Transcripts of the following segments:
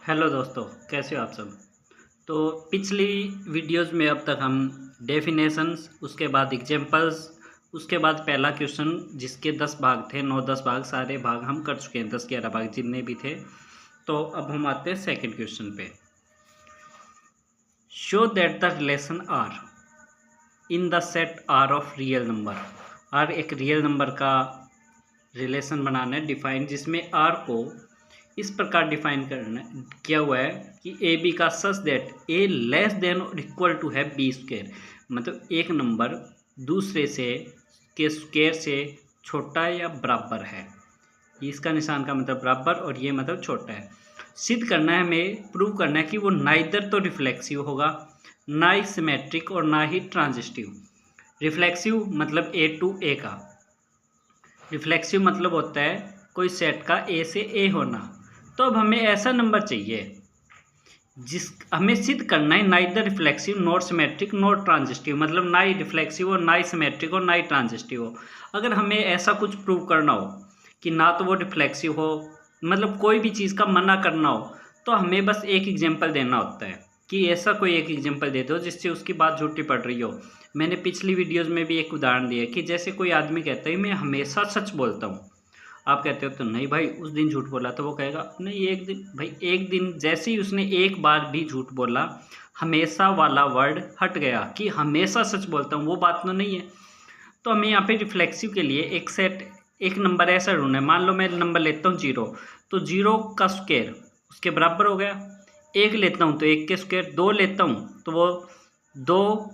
Hello दोस्तों, कैसे हो आप सब। तो पिछली वीडियोस में अब तक हम डेफिनेशंस, उसके बाद एग्जांपल्स, उसके बाद पहला क्वेश्चन जिसके 10 भाग थे, 9-10 भाग, सारे भाग हम कर चुके हैं, 10-11 भाग जितने भी थे। तो अब हम आते हैं सेकंड क्वेश्चन पे। Show that the relation R in the set R of real number. R एक रियल नंबर का रिलेशन बनाना है डिफाइन, जिसमें आर को इस प्रकार डिफाइन करना किया हुआ है कि ए बी का such that A less than और इक्वल टू है बी स्क्वायर। मतलब एक नंबर दूसरे से के स्क्वायर से छोटा या बराबर है। इसका निशान का मतलब बराबर और ये मतलब छोटा है। सिद्ध करना है, हमें प्रूव करना है कि वो नाइदर तो रिफ्लेक्सिव होगा, ना ही सिमेट्रिक और ना ही ट्रांजिस्टिव। रिफ्लेक्सिव मतलब ए टू ए का, रिफ्लेक्सिव मतलब होता है कोई सेट का ए से ए होना। तो अब हमें ऐसा नंबर चाहिए जिस हमें सिद्ध करना है neither reflexive not symmetric not transitive, मतलब ना ही रिफ्लेक्सिव हो, ना ही सिमेट्रिक हो, ना ही ट्रांजिस्टिव हो। अगर हमें ऐसा कुछ प्रूव करना हो कि ना तो वो रिफ्लेक्सिव हो, मतलब कोई भी चीज़ का मना करना हो, तो हमें बस एक एग्जांपल देना होता है कि ऐसा कोई एक एग्जांपल दे दो जिससे उसकी बात झूठी पड़ रही हो। मैंने पिछली वीडियोज़ में भी एक उदाहरण दिया कि जैसे कोई आदमी कहता है मैं हमेशा सच बोलता हूँ, आप कहते हो तो नहीं भाई उस दिन झूठ बोला, तो वो कहेगा नहीं एक दिन, भाई एक दिन जैसे ही उसने एक बार भी झूठ बोला, हमेशा वाला वर्ड हट गया कि हमेशा सच बोलता हूँ, वो बात तो नहीं है। तो हमें यहाँ पे रिफ्लेक्सिव के लिए एक नंबर ऐसा ढूंढना है। मान लो मैं नंबर लेता हूँ 0, तो 0 का स्क्वायर उसके बराबर हो गया। 1 लेता हूँ तो 1 के स्क्वायर, 2 लेता हूँ तो वो 2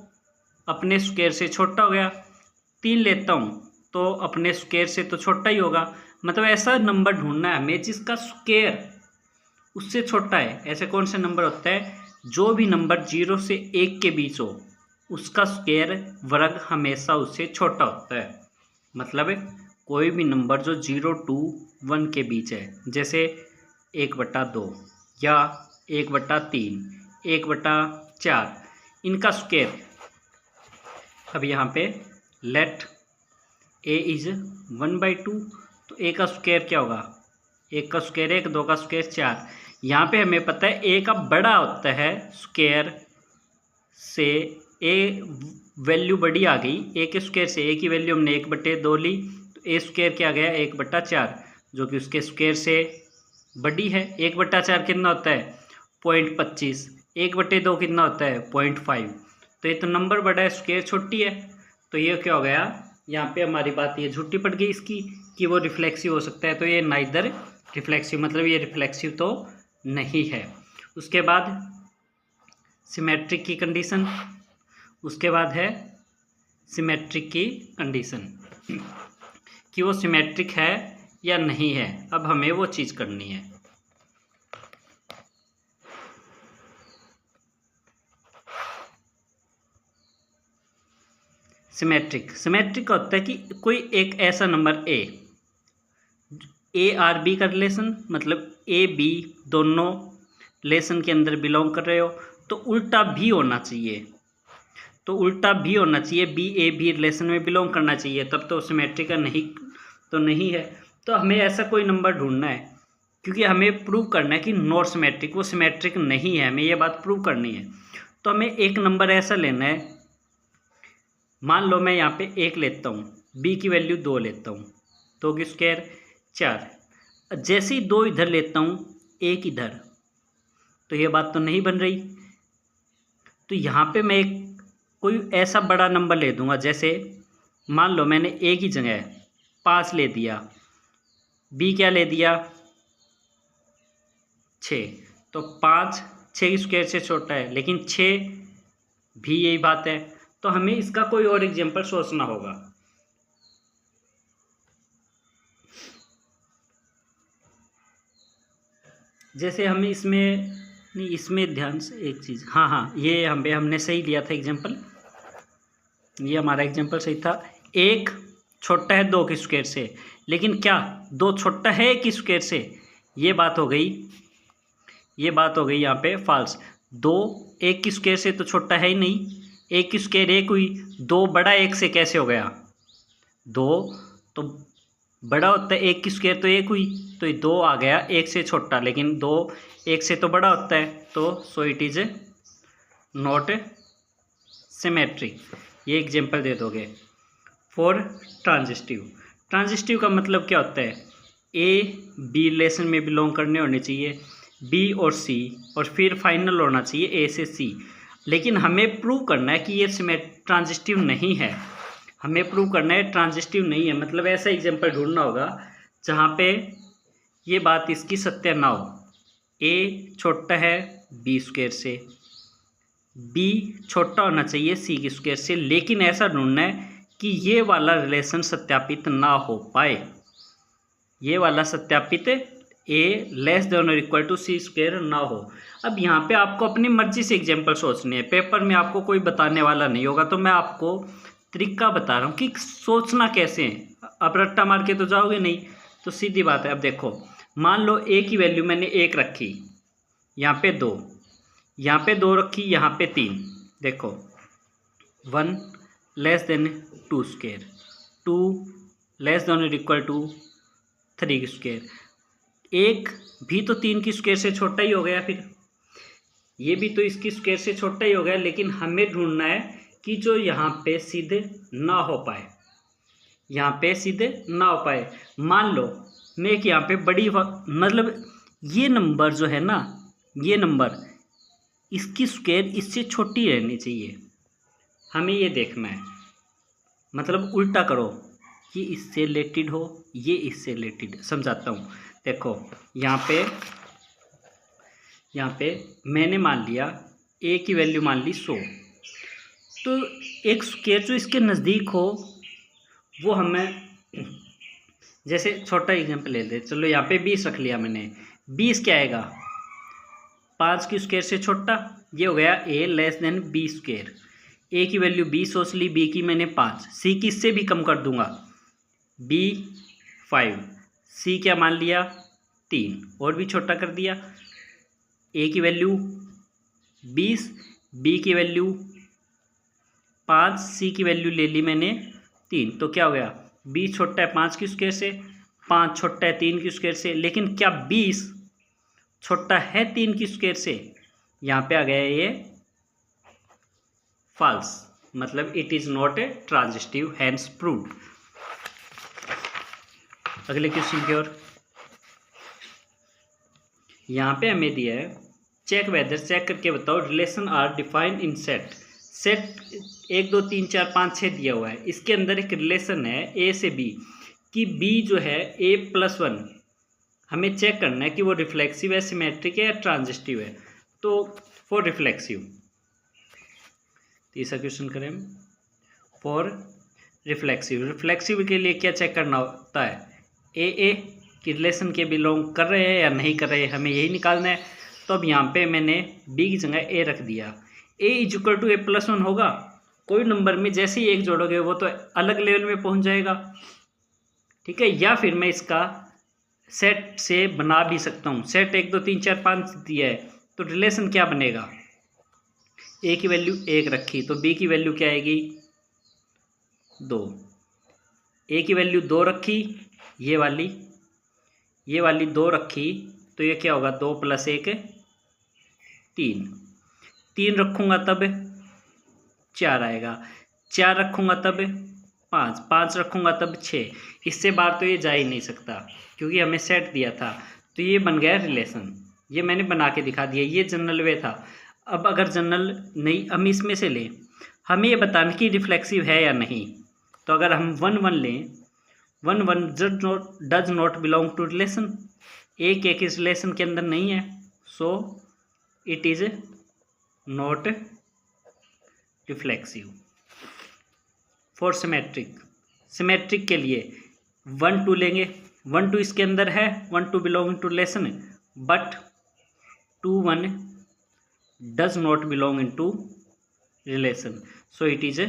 अपने स्क्वायर से छोटा हो गया, 3 लेता हूँ तो अपने स्क्वायर से तो छोटा ही होगा। मतलब ऐसा नंबर ढूंढना है हमें जिसका स्क्वायर उससे छोटा है। ऐसे कौन सा नंबर होता है, जो भी नंबर 0 से 1 के बीच हो उसका स्क्वायर वर्ग हमेशा उससे छोटा होता है। मतलब कोई भी नंबर जो 0 to 1 के बीच है, जैसे 1/2 या 1/3, 1/4, इनका स्क्वायर। अब यहाँ पे लेट ए इज 1/2, तो ए का स्क्वायर क्या होगा, 1 का स्क्वायर 1, 2 का स्क्वायर 4। यहाँ पे हमें पता है ए का बड़ा होता है स्क्वायर से, ए वैल्यू बड़ी आ गई, ए के स्क्वायर से ए की वैल्यू हमने 1/2 ली, तो ए स्क्वायर क्या गया 1/4, जो कि उसके स्क्वायर से बड़ी है। 1/4 कितना होता है 0.25, 1/2 कितना होता है 0.5। तो ये तो नंबर बड़ा है, स्क्वायर छोटी है, तो ये क्या हो गया, यहाँ पे हमारी बात ये झूठी पड़ गई इसकी कि वो रिफ्लेक्सिव हो सकता है। तो ये नाइदर रिफ्लेक्सिव, मतलब ये रिफ्लेक्सिव तो नहीं है। उसके बाद सिमेट्रिक की कंडीशन, उसके बाद है सिमेट्रिक की कंडीशन कि वो सिमेट्रिक है या नहीं है। अब हमें वो चीज़ करनी है। सिमेट्रिक होता है कि कोई एक ऐसा नंबर ए आर बी का रिलेशन, मतलब ए बी दोनों रिलेशन के अंदर बिलोंग कर रहे हो, तो उल्टा भी होना चाहिए। तो उल्टा भी होना चाहिए, बी ए बी रिलेशन में बिलोंग करना चाहिए, तब तो सिमेट्रिक का नहीं तो नहीं है। तो हमें ऐसा कोई नंबर ढूंढना है, क्योंकि हमें प्रूव करना है कि नॉट सिमेट्रिक, वो सिमेट्रिक नहीं है, हमें ये बात प्रूव करनी है। तो हमें एक नंबर ऐसा लेना है, मान लो मैं यहाँ पे 1 लेता हूँ, बी की वैल्यू 2 लेता हूँ, 2 की स्क्वायर 4। जैसे ही 2 इधर लेता हूँ 1 इधर, तो ये बात तो नहीं बन रही। तो यहाँ पे मैं कोई ऐसा बड़ा नंबर ले दूंगा, जैसे मान लो मैंने ए की जगह 5 ले दिया, बी क्या ले दिया 6, तो 5 6 की स्क्वायर से छोटा है, लेकिन 6 भी यही बात है। तो हमें इसका कोई और एग्जांपल सोचना होगा। जैसे हमें इसमें नहीं, इसमें ध्यान से एक चीज़, हाँ ये हमने सही लिया था एग्जांपल, ये हमारा एग्जांपल सही था। 1 छोटा है 2 की स्क्वायर से, लेकिन क्या 2 छोटा है 1 की स्क्वायर से, ये बात हो गई यहाँ पे फॉल्स। 2 1 की स्क्वायर से तो छोटा है ही नहीं, 1 की स्क्वायर 1 हुई, 2 बड़ा 1 से कैसे हो गया, 2 तो बड़ा होता है 1 की स्क्वायर तो 1 हुई, तो ये 2 आ गया 1 से छोटा, लेकिन 2 1 से तो बड़ा होता है, तो so it is not symmetric. ये एग्जांपल दे दोगे। फॉर ट्रांजिस्टिव, ट्रांजिस्टिव का मतलब क्या होता है, ए बी रिलेशन में बिलोंग करने होने चाहिए, बी और सी, और फिर फाइनल होना चाहिए ए से सी। लेकिन हमें प्रूव करना है कि ये ट्रांजिस्टिव नहीं है, हमें प्रूव करना है ट्रांजिस्टिव नहीं है। मतलब ऐसा एग्जांपल ढूंढना होगा जहाँ पे ये बात इसकी सत्य ना हो। ए छोटा है बी स्क्वायर से, बी छोटा होना चाहिए सी की स्क्वायर से, लेकिन ऐसा ढूंढना है कि ये वाला रिलेशन सत्यापित ना हो पाए, ये वाला सत्यापित ए लेस देन और इक्वल टू सी स्क्वायर ना हो। अब यहाँ पे आपको अपनी मर्जी से एग्जांपल सोचनी है, पेपर में आपको कोई बताने वाला नहीं होगा, तो मैं आपको तरीका बता रहा हूँ कि सोचना कैसे है। अब रट्टा मार के तो जाओगे नहीं, तो सीधी बात है। अब देखो, मान लो ए की वैल्यू मैंने 1 रखी, यहाँ पे 2, यहाँ पे 2 रखी, यहाँ पे 3। देखो 1 less than 2 square, 2 less than और इक्वल टू 3 स्क्वायर, 1 भी तो 3 की स्क्वायर से छोटा ही हो गया, फिर ये भी तो इसकी स्क्वायर से छोटा ही हो गया। लेकिन हमें ढूंढना है कि जो यहाँ पे सीधे ना हो पाए, यहाँ पे सीधे ना हो पाए। मान लो मैं एक यहाँ पे बड़ी मतलब ये नंबर जो है ना, ये नंबर इसकी स्क्वायर इससे छोटी रहनी चाहिए, हमें ये देखना है। मतलब उल्टा करो, ये इससे रिलेटेड हो, ये इससे रिलेटेड। समझाता हूँ, देखो यहाँ पे मैंने मान लिया ए की वैल्यू मान ली 100, तो एक स्क्वायर जो इसके नज़दीक हो वो हमें, जैसे छोटा एग्जांपल ले ले, चलो यहाँ पे 20 रख लिया मैंने, 20 क्या आएगा 5 की स्क्वायर से छोटा, ये हो गया ए लेस देन बी स्क्वायर। ए की वैल्यू 20 सोच ली, बी की मैंने 5, सी की इससे भी कम कर दूंगा, बी 5, सी क्या मान लिया 3, और भी छोटा कर दिया। ए की वैल्यू 20, बी की वैल्यू 5, सी की वैल्यू ले ली मैंने 3, तो क्या हो गया 20 छोटा है 5 की स्क्वायर से, 5 छोटा है 3 की स्क्वायर से, लेकिन क्या 20 छोटा है 3 की स्क्वायर से? यहाँ पे आ गया ये फॉल्स, मतलब it is not a transitive, hence proved. अगले क्वेश्चन की ओर, यहाँ पे हमें दिया है चेक वेदर, चेक करके बताओ relation R defined in set. Set 1 2 3 4 5 6 दिया हुआ है, इसके अंदर एक रिलेशन है ए से बी कि बी जो है a+1, हमें चेक करना है कि वो रिफ्लेक्सिव है, सिमेट्रिक है या ट्रांजिस्टिव है। तो फॉर रिफ्लेक्सिव, तीसरा क्वेश्चन करें फॉर रिफ्लेक्सिव। रिफ्लेक्सिव के लिए क्या चेक करना होता है, ए की रिलेशन के बिलोंग कर रहे हैं या नहीं कर रहे हैं, हमें यही निकालना है। तो अब यहाँ पे मैंने बी की जगह ए रख दिया, ए इक्वल टू a+1 होगा, कोई नंबर में जैसे ही 1 जोड़ोगे वो तो अलग लेवल में पहुँच जाएगा, ठीक है। या फिर मैं इसका सेट से बना भी सकता हूँ, सेट 1 2 3 4 5 दिया है, तो रिलेशन क्या बनेगा, ए की वैल्यू 1 रखी तो बी की वैल्यू क्या आएगी 2, ए की वैल्यू 2 रखी, ये वाली 2 रखी, तो ये क्या होगा 2 + 1 3 रखूँगा तब 4 आएगा, 4 रखूँगा तब 5 रखूँगा तब 6। इससे बाहर तो ये जा ही नहीं सकता क्योंकि हमें सेट दिया था। तो ये बन गया रिलेशन, ये मैंने बना के दिखा दिया, ये जनरल वे था। अब अगर जनरल नहीं, हम इसमें से लें, हमें ये बताना कि रिफ्लेक्सिव है या नहीं। तो अगर हम 1 1 लें, 1 1 does not belong to relation, एक इस रिलेशन के अंदर नहीं है, so it is not reflexive. For symmetric, symmetric के लिए 1 2 लेंगे, 1 2 इसके अंदर है, 1 2 belonging to relation, but 2 1 does not belong in to relation, so it is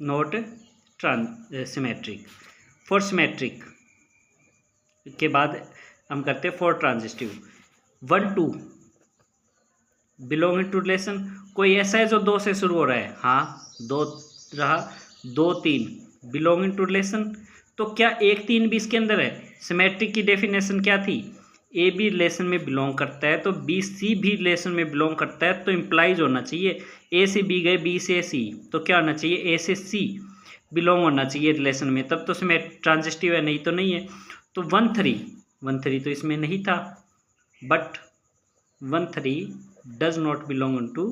not symmetric. For symmetric के बाद हम करते हैं for transitive. 1 2 belonging to relation, कोई ऐसा है जो 2 से शुरू हो रहा है, हाँ 2 रहा, 2 3 बिलोंगिंग टू रिलेशन, तो क्या 1 3 भी इसके अंदर है? सिमेट्रिक की डेफिनेशन क्या थी? ए बी रिलेशन में बिलोंग करता है तो बी सी भी रिलेशन में बिलोंग करता है, तो इम्प्लाइज होना चाहिए ए से बी गए, बी से सी, तो क्या होना चाहिए? ए से सी बिलोंग होना चाहिए रिलेशन में, तब तो ट्रांजिस्टिव है, नहीं तो नहीं है। तो 1 3 तो इसमें नहीं था, but 1 3 does not belong into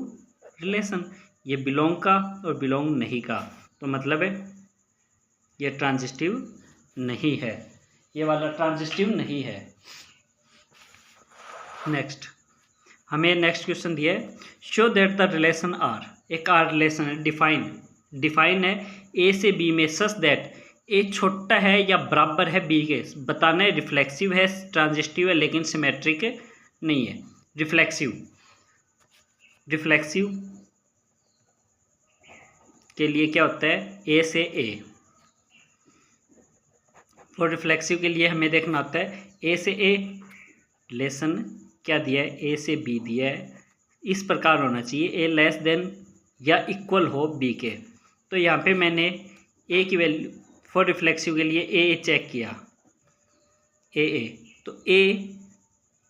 relation, ये बिलोंग का और बिलोंग नहीं का, तो मतलब है ये ट्रांजिस्टिव नहीं है, ये वाला ट्रांजिस्टिव नहीं है। नेक्स्ट हमें नेक्स्ट क्वेश्चन दिया है, show that the relation R, एक आर रिलेशन है, डिफाइन है ए से बी में सच दैट ए छोटा है या बराबर है बी के, बताना है रिफ्लेक्सिव है, ट्रांजिस्टिव है, लेकिन सिमेट्रिक नहीं है। रिफ्लेक्सिव के लिए क्या होता है? ए से ए, और रिफ्लेक्सिव के लिए हमें देखना होता है ए से ए रिलेशन क्या दिया है? ए से बी दिया है, इस प्रकार होना चाहिए ए लेस देन या इक्वल हो बी के। तो यहाँ पे मैंने ए की वैल्यू फॉर रिफ्लेक्सिव के लिए ए चेक किया, ए, तो ए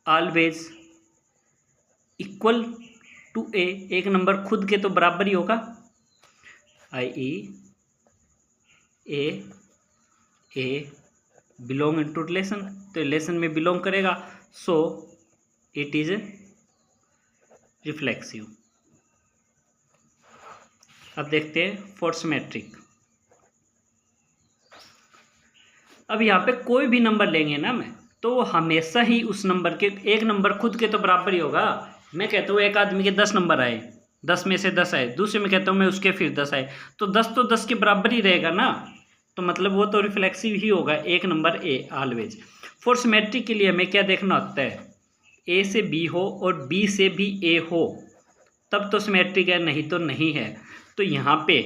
ऑलवेज इक्वल टू ए, एक नंबर खुद के तो बराबर ही होगा, i.e. ए बिलोंग इनटू रिलेशन, तो रिलेशन में बिलोंग करेगा, सो इट इज रिफ्लेक्सिव। अब देखते हैं फॉर सिमेट्रिक। अब यहाँ पे कोई भी नंबर लेंगे ना मैं, तो हमेशा ही उस नंबर के एक नंबर खुद के तो बराबर ही होगा। मैं कहता हूँ एक आदमी के 10 नंबर आए, 10 में से 10 आए, दूसरे में कहता हूँ मैं उसके फिर 10 आए, तो 10 तो 10 के बराबर ही रहेगा ना, तो मतलब वो तो रिफ्लेक्सिव ही होगा, एक number a always. For symmetric के लिए हमें क्या देखना होता है? ए से बी हो और बी से भी ए हो, तब तो सिमेट्रिक है, नहीं तो नहीं है। तो यहाँ पे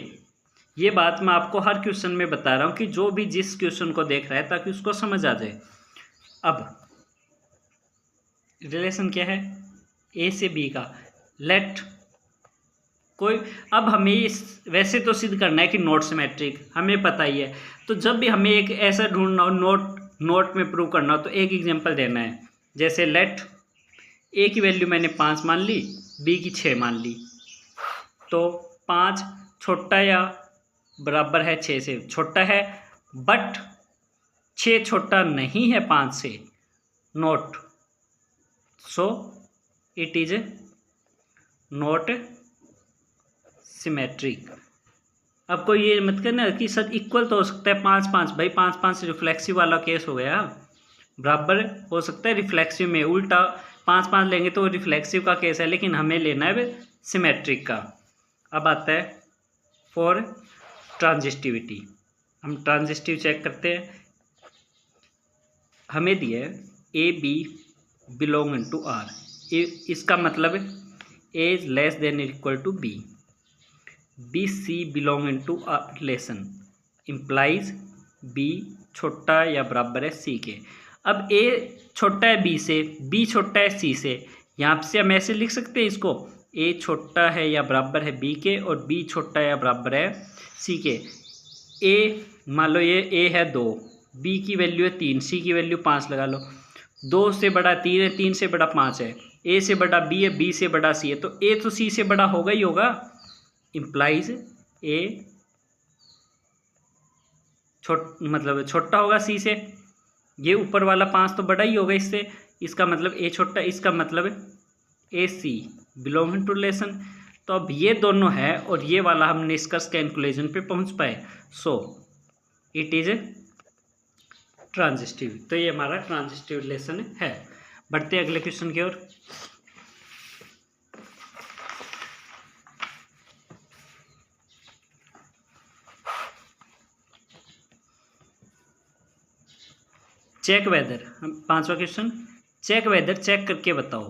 ये बात मैं आपको हर क्वेश्चन में बता रहा हूँ कि जो भी जिस क्वेश्चन को देख रहा है ताकि उसको समझ आ जाए। अब रिलेशन क्या है? ए से बी का, लेट कोई, अब हमें वैसे तो सिद्ध करना है कि नॉट सिमेट्रिक, हमें पता ही है, तो जब भी हमें एक ऐसा ढूंढना हो नोट में प्रूव करना हो, तो एक एग्जांपल देना है, जैसे लेट ए की वैल्यू मैंने 5 मान ली, बी की 6 मान ली, तो 5 छोटा या बराबर है 6 से, छोटा है, बट 6 छोटा नहीं है 5 से, not, so it is not symmetric. अब कोई ये मत करना कि सर इक्वल तो हो सकता है 5 5, भाई 5 5 रिफ्लेक्सिव वाला केस हो गया, बराबर हो सकता है रिफ्लेक्सिव में, उल्टा 5 5 लेंगे तो रिफ्लेक्सिव का केस है, लेकिन हमें लेना है सिमेट्रिक का। अब आता है फॉर ट्रांजिस्टिविटी, हम ट्रांजिस्टिव चेक करते हैं, हमें दिया है A B belong into R, इसका मतलब A is less than equal to B, B C belong into relation implies B छोटा या बराबर है सी के। अब ए छोटा है बी से, बी छोटा है सी से, यहाँ से हम ऐसे लिख सकते हैं इसको, ए छोटा है या बराबर है बी के और बी छोटा या बराबर है सी के। ए मान लो ये ए है 2, बी की वैल्यू है 3, सी की वैल्यू 5 लगा लो, 2 से बड़ा 3 है, 3 से बड़ा 5 है, ए से बड़ा बी है, बी से बड़ा सी है, तो ए तो सी से बड़ा होगा ही होगा, इम्प्लाइज ए मतलब छोटा होगा सी से, ये ऊपर वाला 5 तो बड़ा ही होगा इससे, इसका मतलब ए छोटा, इसका मतलब ए सी बिलोंग टू रिलेशन। तो अब ये दोनों है और ये वाला हम निष्कर्ष कैलकुलेशन पे पहुंच पाए, सो इट इज ट्रांजिस्टिव। तो ये हमारा ट्रांजिस्टिव रिलेशन है। बढ़ते हैं अगले क्वेश्चन की ओर। चेक वेदर, हम 5वां क्वेश्चन, चेक वेदर, चेक करके बताओ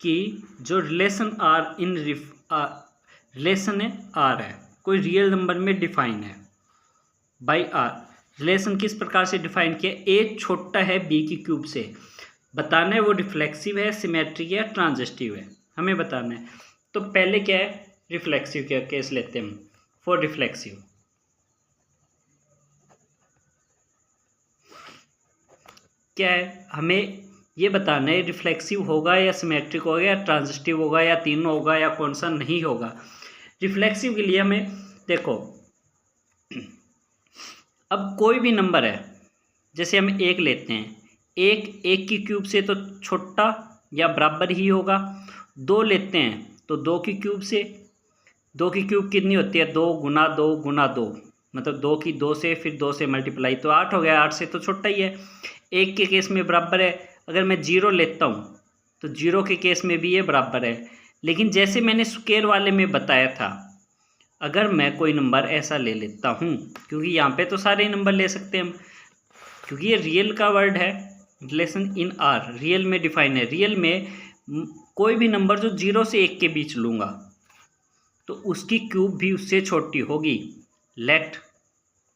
कि जो relation R in relation R है, कोई रियल नंबर में डिफाइन है बाय आर। रिलेशन किस प्रकार से डिफाइन किया? ए छोटा है बी की क्यूब से, बताना है वो रिफ्लेक्सिव है, सिमेट्रिक है, ट्रांजिस्टिव है, हमें बताना है। तो पहले क्या है, रिफ्लेक्सिव का केस लेते हैं हम। फॉर रिफ्लेक्सिव क्या है, हमें ये बताना है रिफ्लेक्सिव होगा या सिमेट्रिक होगा या ट्रांजिस्टिव होगा या तीनों होगा या कौन सा नहीं होगा। रिफ्लेक्सिव के लिए हमें देखो, अब कोई भी नंबर है, जैसे हम एक लेते हैं, एक की क्यूब से तो छोटा या बराबर ही होगा। दो लेते हैं तो दो की क्यूब से, दो की क्यूब कितनी होती है, 2 गुना 2 गुना 2, मतलब 2 की 2 से फिर 2 से मल्टीप्लाई, तो 8 हो गया। 8 से तो छोटा ही है। एक के केस में बराबर है। अगर मैं 0 लेता हूँ तो 0 के केस में भी ये बराबर है। लेकिन जैसे मैंने स्क्वायर वाले में बताया था, अगर मैं कोई नंबर ऐसा ले लेता हूँ, क्योंकि यहाँ पे तो सारे नंबर ले सकते हैं हम, क्योंकि ये रियल का वर्ड है, रिलेशन इन आर रियल में डिफाइन है। रियल में कोई भी नंबर जो 0 से 1 के बीच लूँगा तो उसकी क्यूब भी उससे छोटी होगी। लेट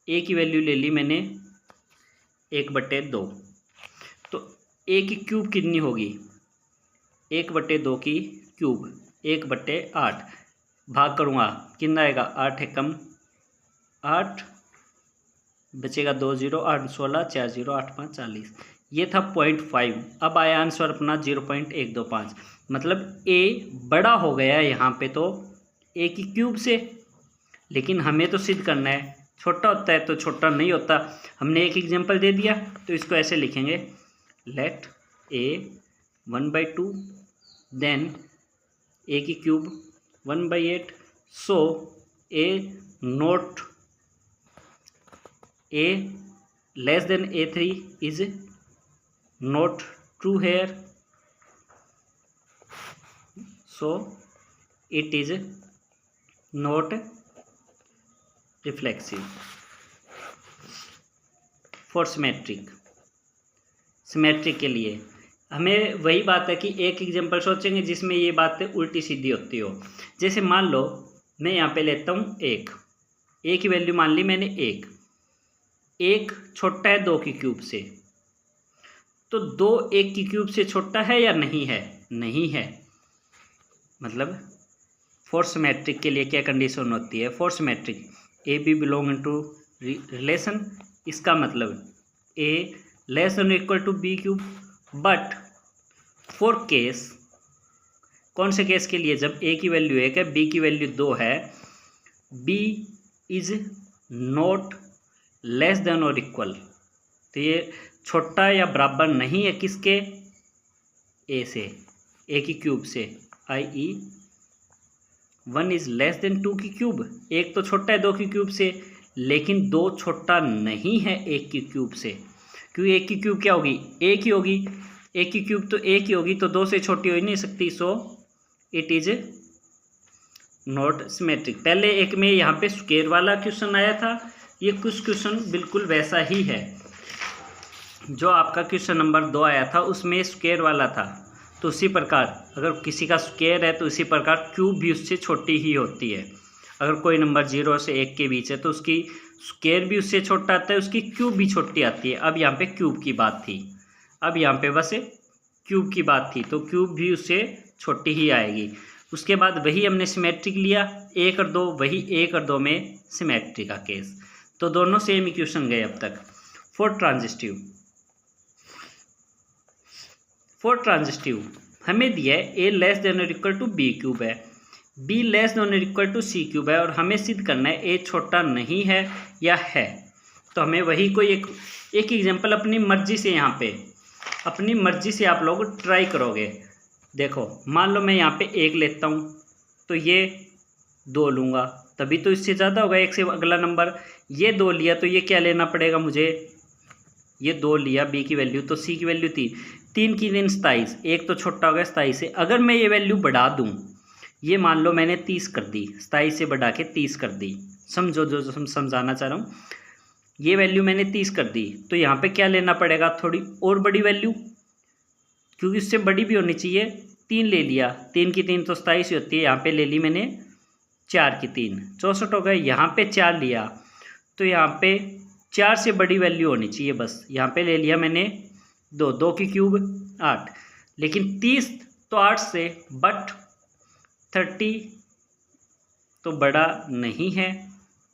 ए की वैल्यू ले ली मैंने 1/2, तो ए की क्यूब कितनी होगी, 1/2 की क्यूब 1/8, भाग करूँगा कितना आएगा, 8 एकम 8, बचेगा 2 0, 8 16, 4 0, 8 5 40। ये था 0.5। अब आया आंसर अपना 0.125, मतलब ए बड़ा हो गया यहाँ पे तो ए की क्यूब से। लेकिन हमें तो सिद्ध करना है, छोटा होता है तो छोटा नहीं होता। हमने एक एग्जांपल दे दिया तो इसको ऐसे लिखेंगे, लेट ए 1/2 देन ए की cube 1/8, so A not a less than a3 is not true here, so it is not reflexive. For symmetric के लिए हमें वही बात है कि एक एग्जांपल सोचेंगे जिसमें ये बातें उल्टी सीधी होती हो। जैसे मान लो मैं यहाँ पे लेता हूँ एक, ए की वैल्यू मान ली मैंने एक छोटा है 2 की क्यूब से, तो 2 1 की क्यूब से छोटा है या नहीं है, नहीं है। मतलब फॉर सिमेट्रिक के लिए क्या कंडीशन होती है, for symmetric A B belong to relation, इसका मतलब A less than equal to B cube. But for case, कौन से केस के लिए, जब ए की वैल्यू 1 है, बी की वैल्यू 2 है, B is not less than और इक्वल, तो ये छोटा या बराबर नहीं है किसके, ए से, ए की क्यूब से, i.e. 1 इज लेस देन 2 की क्यूब। एक तो छोटा है 2 की क्यूब से, लेकिन 2 छोटा नहीं है 1 की क्यूब से, क्योंकि 1 की क्यूब क्या होगी, 1 ही होगी। 1 की क्यूब तो 1 ही होगी, तो 2 से छोटी हो ही नहीं सकती, सो इट इज नॉट सिमेट्रिक। पहले एक में यहाँ पे स्क्वायर वाला क्वेश्चन आया था, ये कुछ क्वेश्चन बिल्कुल वैसा ही है। जो आपका क्वेश्चन नंबर 2 आया था उसमें स्क्वायर वाला था, तो उसी प्रकार अगर किसी का स्क्वायर है तो इसी प्रकार क्यूब भी उससे छोटी ही होती है। अगर कोई नंबर 0 से 1 के बीच है तो उसकी स्क्वायर भी उससे छोटा आता है, उसकी क्यूब भी छोटी आती है। अब यहाँ पे क्यूब की बात थी, अब यहाँ पे बस क्यूब की बात थी, तो क्यूब भी उससे छोटी ही आएगी। उसके बाद वही हमने सिमेट्रिक लिया, 1 और 2, वही 1 और 2 में सिमेट्रिक का केस, तो दोनों सेम इक्वेशन गए अब तक। फॉर ट्रांजिस्टिव हमें दिया है ए लेस देन और इक्वल टू बी क्यूब है, बी लेस देन और इक्वल टू सी क्यूब है, और हमें सिद्ध करना है ए छोटा नहीं है या है। तो हमें वही कोई एक एग्जांपल अपनी मर्जी से, यहाँ पे अपनी मर्जी से आप लोग ट्राई करोगे। देखो मान लो मैं यहाँ पे 1 लेता हूँ तो ये 2 लूँगा, तभी तो इससे ज़्यादा होगा 1 से अगला नंबर। ये 2 लिया तो ये क्या लेना पड़ेगा मुझे, ये 2 लिया बी की वैल्यू, तो सी की वैल्यू 3 की 3 27, एक तो छोटा होगा 27 से। अगर मैं ये वैल्यू बढ़ा दूँ, ये मान लो मैंने 30 कर दी, 27 से बढ़ा के 30 कर दी, समझो जो समझाना चाह रहा हूँ। ये वैल्यू मैंने 30 कर दी, तो यहाँ पे क्या लेना पड़ेगा, थोड़ी और बड़ी वैल्यू, क्योंकि उससे बड़ी भी होनी चाहिए। 3 ले लिया, 3 की 3 तो 27 ही होती है, यहाँ पे ले ली मैंने 4 की 3 64 हो गए। यहाँ पे 4 लिया तो यहाँ पे 4 से बड़ी वैल्यू होनी चाहिए, बस यहाँ पे ले लिया मैंने 2 की क्यूब 8, लेकिन 30 तो 8 से, बट 30 तो बड़ा नहीं है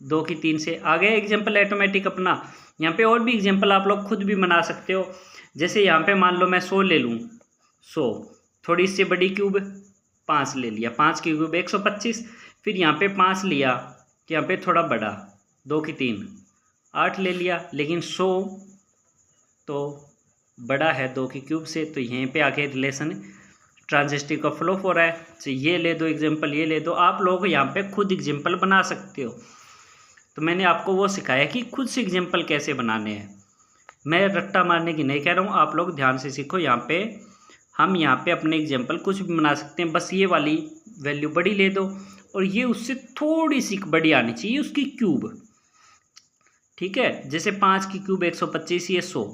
2 की 3 से। आ गया एग्जाम्पल ऑटोमेटिक अपना। यहाँ पे और भी एग्जाम्पल आप लोग खुद भी बना सकते हो। जैसे यहाँ पे मान लो मैं 100 ले लूँ, 100 थोड़ी इससे बड़ी क्यूब 5 ले लिया, 5 की क्यूब 125। फिर यहाँ पे 5 लिया, यहाँ पे थोड़ा बड़ा 2 की 3 8 ले लिया, लेकिन 100 तो बड़ा है 2 की क्यूब से, तो यहीं पे आके रिलेशन ट्रांजिस्टिव का फ्लो हो रहा है। तो ये ले दो एग्जाम्पल, ये ले दो। आप लोग यहाँ पे खुद एग्जाम्पल बना सकते हो। तो मैंने आपको वो सिखाया कि खुद से एग्जाम्पल कैसे बनाने हैं। मैं रट्टा मारने की नहीं कह रहा हूँ, आप लोग ध्यान से सीखो। यहाँ पे हम यहाँ पे अपने एग्जाम्पल कुछ भी बना सकते हैं। बस ये वाली वैल्यू बड़ी ले दो और ये उससे थोड़ी सी बड़ी आनी चाहिए उसकी क्यूब, ठीक है। जैसे 5 की क्यूब 125, ये 100,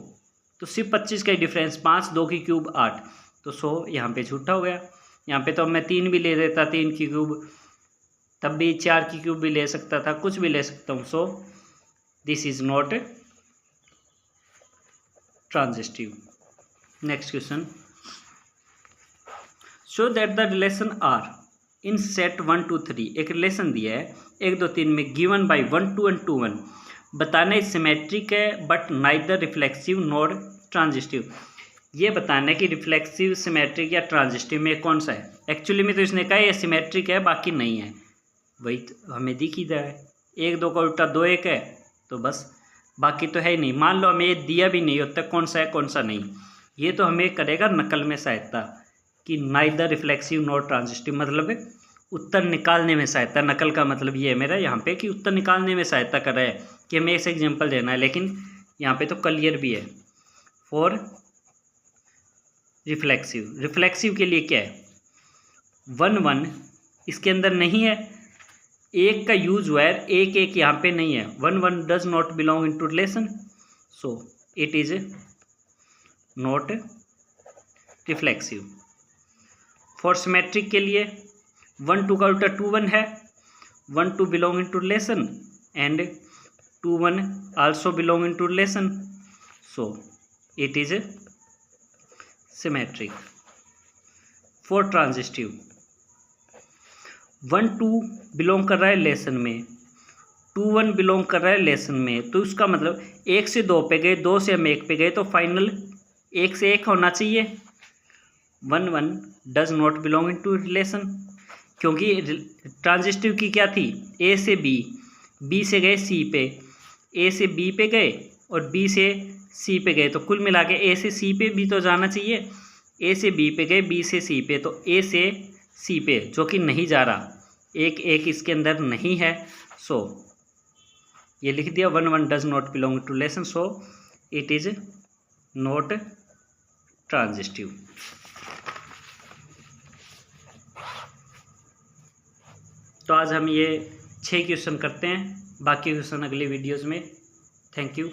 तो सिर्फ 25 का ही डिफरेंस, 5 2 की क्यूब 8, तो 100 यहाँ पे झूठा हो गया। यहाँ पे तो मैं 3 भी ले लेता, 3 की क्यूब, तब भी 4 की क्यूब भी ले सकता था, कुछ भी ले सकता हूँ। So this is not transitive. Next question, show that the relation R in set 1 2 3। एक रिलेशन दिया है 1 2 3 में, गिवन बाई 1 2 एंड 2 1। बताना सिमेट्रिक है but neither reflexive nor transitive. ये बताना है कि रिफ्लेक्सिव, सिमेट्रिक या ट्रांजिस्टिव में कौन सा है। एक्चुअली में तो इसने कहा ये सिमेट्रिक है, बाकी नहीं है। वही तो हमें दिख ही रहा है, 1 2 का उल्टा 2 1 है, तो बस बाकी तो है ही नहीं। मान लो हमें ये दिया भी नहीं होता कौन सा है कौन सा नहीं, ये तो हमें करेगा नकल में सहायता कि नाइदर रिफ्लेक्सिव नॉर ट्रांजिस्टिव, मतलब उत्तर निकालने में सहायता। नकल का मतलब ये है मेरा यहाँ पे कि उत्तर निकालने में सहायता कर रहा है कि हमें ऐसे एग्जाम्पल देना है। लेकिन यहाँ पे तो क्लियर भी है फॉर रिफ्लेक्सिव। रिफ्लेक्सिव के लिए क्या है, 1 1 इसके अंदर नहीं है, 1 का यूज हुआ है, 1 1 यहाँ पे नहीं है। 1 1 does not belong in to relation, so it is not reflexive. For symmetric के लिए 1 2 का उल्टा 2 1 है, 1 2 belong in to relation and 2 1 also belong in to relation, so it is symmetric. For transitive 1 2 belong कर रहा है रिलेशन में, 2 1 belong कर रहा है रिलेशन में, तो उसका मतलब 1 से 2 पे गए, 2 से हम 1 पे गए, तो फाइनल 1 से 1 होना चाहिए। 1 1 does not belong in to relation, क्योंकि ट्रांजिस्टिव की क्या थी, ए से बी, बी से गए सी पे, ए से बी पे गए और बी से सी पे गए, तो कुल मिला के ए से सी पे भी तो जाना चाहिए। ए से बी पे गए, बी से सी पे, तो ए से सी पे जो कि नहीं जा रहा, 1 1 इसके अंदर नहीं है, सो ये लिख दिया 1 1 does not belong to relation, so it is not transitive. तो आज हम ये 6 क्वेश्चन करते हैं, बाकी क्वेश्चन अगली वीडियोज़ में। Thank you.